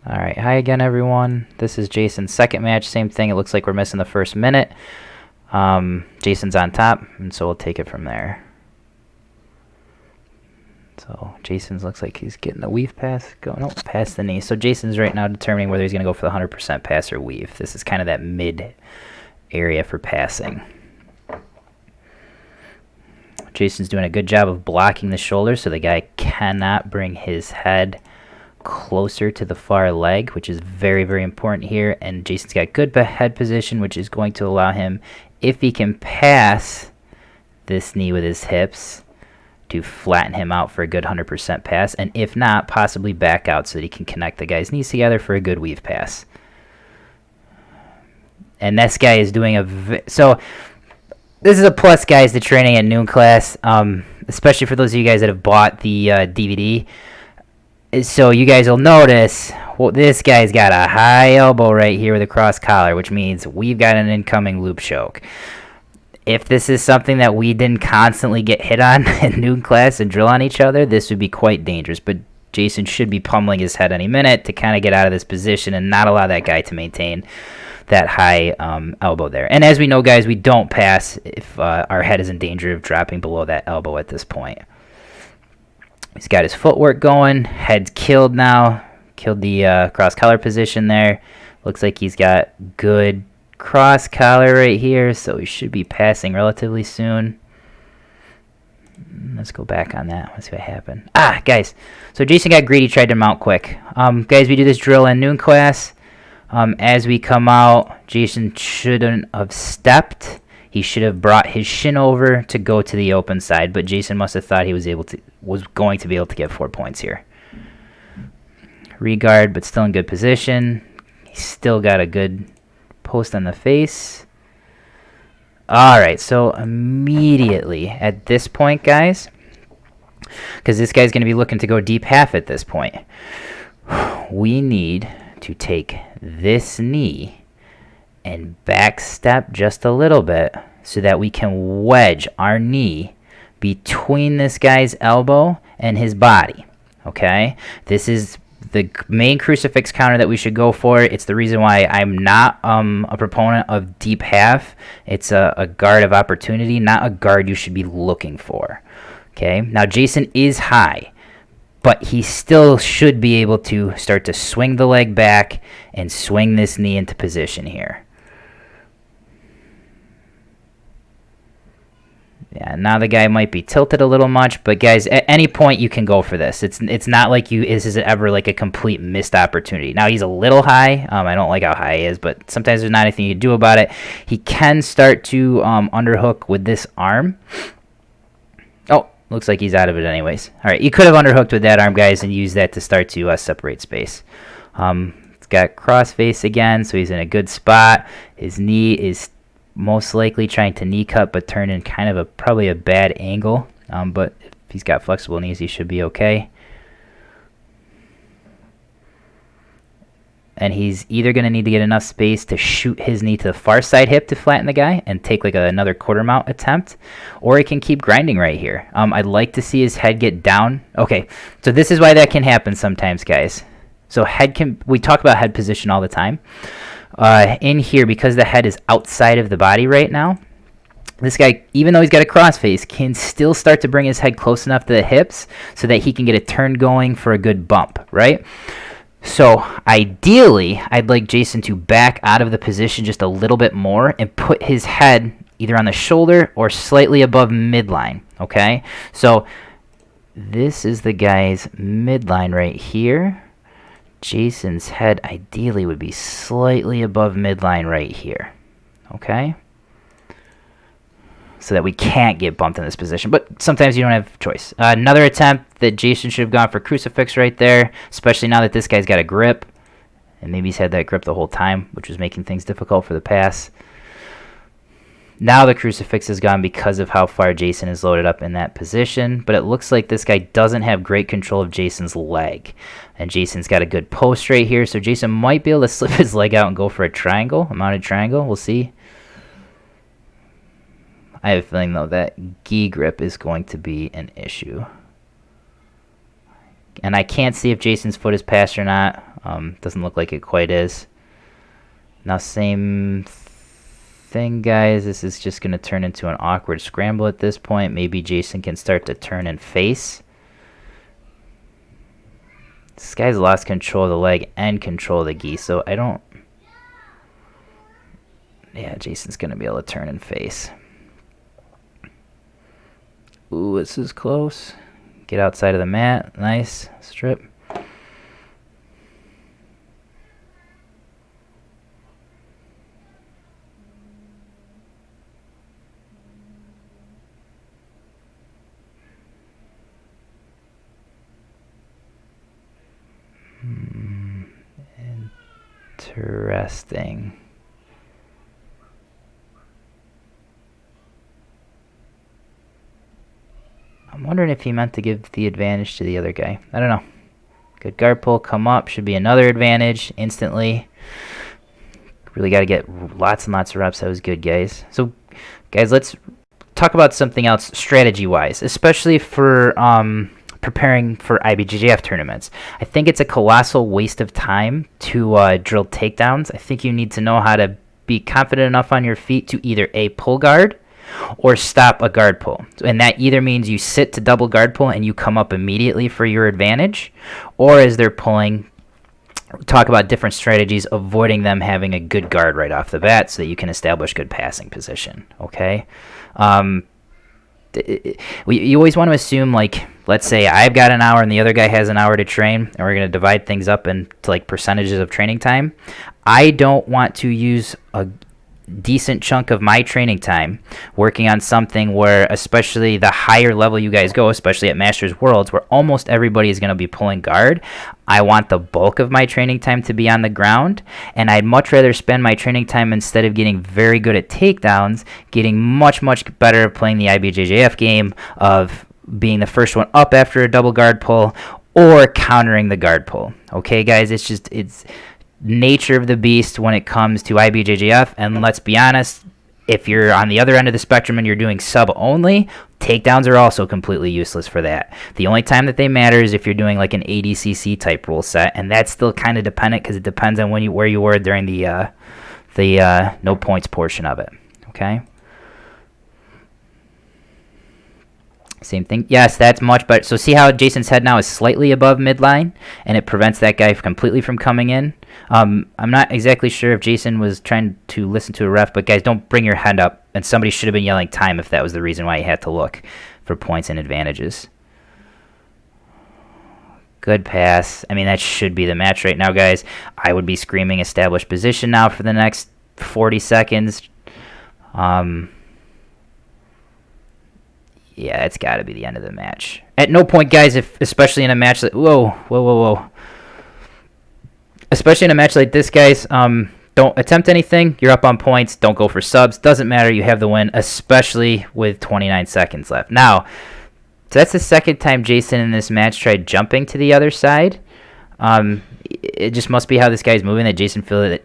Alright, hi again everyone. This is Jason's second match. Same thing, it looks like we're missing the first minute. Jason's on top, and so we'll take it from there. So Jason's looks like he's getting the weave pass going past the knee. So Jason's right now determining whether he's going to go for the 100% pass or weave. This is kind of that mid area for passing. Jason's doing a good job of blocking the shoulder so the guy cannot bring his head closer to the far leg, which is very, very important here. And Jason's got good head position, which is going to allow him, if he can pass this knee with his hips, to flatten him out for a good 100% pass, and if not, possibly back out so that he can connect the guy's knees together for a good weave pass. And this guy is doing so this is a plus, guys, to training at noon class, especially for those of you guys that have bought the DVD. So you guys will notice, well, this guy's got a high elbow right here with a cross collar, which means we've got an incoming loop choke. If this is something that we didn't constantly get hit on in noon class and drill on each other, this would be quite dangerous. But Jason should be pummeling his head any minute to kind of get out of this position and not allow that guy to maintain that high elbow there. And as we know, guys, we don't pass if our head is in danger of dropping below that elbow at this point. He's got his footwork going. Head's killed now. Killed the cross collar position there. Looks like he's got good cross collar right here, so he should be passing relatively soon. Let's go back on that. Let's see what happened. Guys. So Jason got greedy, tried to mount quick. Guys, we do this drill in noon class. As we come out, Jason shouldn't have stepped. He should have brought his shin over to go to the open side, but Jason must have thought he was going to be able to get 4 points here. Regard, but still in good position. He's still got a good post on the face. Alright, so immediately at this point, guys, because this guy's going to be looking to go deep half at this point, we need to take this knee and back step just a little bit so that we can wedge our knee between this guy's elbow and his body. Okay? This is the main crucifix counter that we should go for. It's the reason why I'm not a proponent of deep half. It's a guard of opportunity, not a guard you should be looking for. Okay? Now, Jason is high, but he still should be able to start to swing the leg back and swing this knee into position here. Yeah, now the guy might be tilted a little much, but guys, at any point you can go for this. It's not like this is ever like a complete missed opportunity. Now he's a little high. I don't like how high he is, but sometimes there's not anything you can do about it. He can start to underhook with this arm. Oh, looks like he's out of it anyways. All right, you could have underhooked with that arm, guys, and used that to start to separate space. It's got cross face again, so he's in a good spot. His knee is most likely trying to knee cut, but turn in kind of probably a bad angle. But if he's got flexible knees, he should be okay. And he's either going to need to get enough space to shoot his knee to the far side hip to flatten the guy and take like another quarter mount attempt, or he can keep grinding right here. I'd like to see his head get down. Okay, so this is why that can happen sometimes, guys. So we talk about head position all the time. In here, because the head is outside of the body right now, this guy, even though he's got a crossface, can still start to bring his head close enough to the hips so that he can get a turn going for a good bump, right? So ideally, I'd like Jason to back out of the position just a little bit more and put his head either on the shoulder or slightly above midline, okay? So this is the guy's midline right here. Jason's head ideally would be slightly above midline right here, okay? So that we can't get bumped in this position, but sometimes you don't have choice. Another attempt that Jason should have gone for crucifix right there, especially now that this guy's got a grip, and maybe he's had that grip the whole time, which was making things difficult for the pass. Now the crucifix is gone because of how far Jason is loaded up in that position, but it looks like this guy doesn't have great control of Jason's leg. And Jason's got a good post right here, so Jason might be able to slip his leg out and go for a mounted triangle. We'll see. I have a feeling, though, that gi grip is going to be an issue. And I can't see if Jason's foot is passed or not. Doesn't look like it quite is. Now same thing, guys. This is just going to turn into an awkward scramble at this point. Maybe Jason can start to turn and face. This guy's lost control of the leg and control of the gi, so I don't... Yeah, Jason's going to be able to turn and face. Ooh, this is close. Get outside of the mat. Nice. Strip. Interesting. I'm wondering if he meant to give the advantage to the other guy. I don't know. Good guard pull, come up, should be another advantage instantly. Really got to get lots and lots of reps. That was good, guys. So, guys, let's talk about something else strategy-wise, especially for preparing for IBJJF tournaments. I think it's a colossal waste of time to drill takedowns. I think you need to know how to be confident enough on your feet to either A, pull guard, or stop a guard pull. And that either means you sit to double guard pull and you come up immediately for your advantage, or as they're pulling, talk about different strategies, avoiding them having a good guard right off the bat so that you can establish good passing position. Okay? You always want to assume, like, let's say I've got an hour and the other guy has an hour to train, and we're going to divide things up into like percentages of training time. I don't want to use a decent chunk of my training time working on something where, especially the higher level you guys go, especially at Masters Worlds, where almost everybody is going to be pulling guard. I want the bulk of my training time to be on the ground, and I'd much rather spend my training time, instead of getting very good at takedowns, getting much better at playing the IBJJF game of being the first one up after a double guard pull or countering the guard pull. Okay, guys, it's nature of the beast when it comes to IBJJF, and let's be honest, if you're on the other end of the spectrum and you're doing sub only, takedowns are also completely useless for that. The only time that they matter is if you're doing like an ADCC type rule set, and that's still kind of dependent because it depends on where you were during the no points portion of it. Okay. Same thing. Yes, that's much better. So see how Jason's head now is slightly above midline, and it prevents that guy completely from coming in. I'm not exactly sure if Jason was trying to listen to a ref, but guys, don't bring your head up. And somebody should have been yelling time if that was the reason why you had to look for points and advantages. Good pass. I mean, that should be the match right now, guys. I would be screaming established position now for the next 40 seconds. Yeah, it's got to be the end of the match. At no point, guys, especially in a match like... Whoa. Especially in a match like this, guys, don't attempt anything. You're up on points. Don't go for subs. Doesn't matter. You have the win, especially with 29 seconds left. Now, so that's the second time Jason in this match tried jumping to the other side. It just must be how this guy's moving that Jason feels that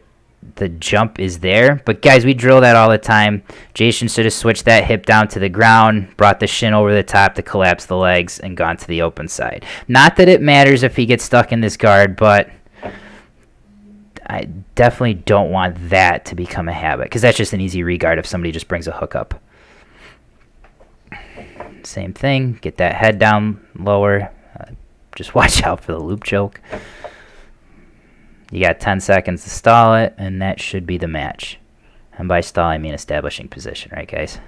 the jump is there. But guys, we drill that all the time. Jason should have switched that hip down to the ground, brought the shin over the top to collapse the legs, and gone to the open side. Not that it matters if he gets stuck in this guard, but I definitely don't want that to become a habit, because that's just an easy regard if somebody just brings a hook up. Same thing. Get that head down lower. Just watch out for the loop choke. You got 10 seconds to stall it, and that should be the match. And by stall, I mean establishing position, right, guys?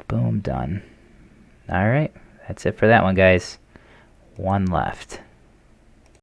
Boom, done. All right, that's it for that one, guys. One left.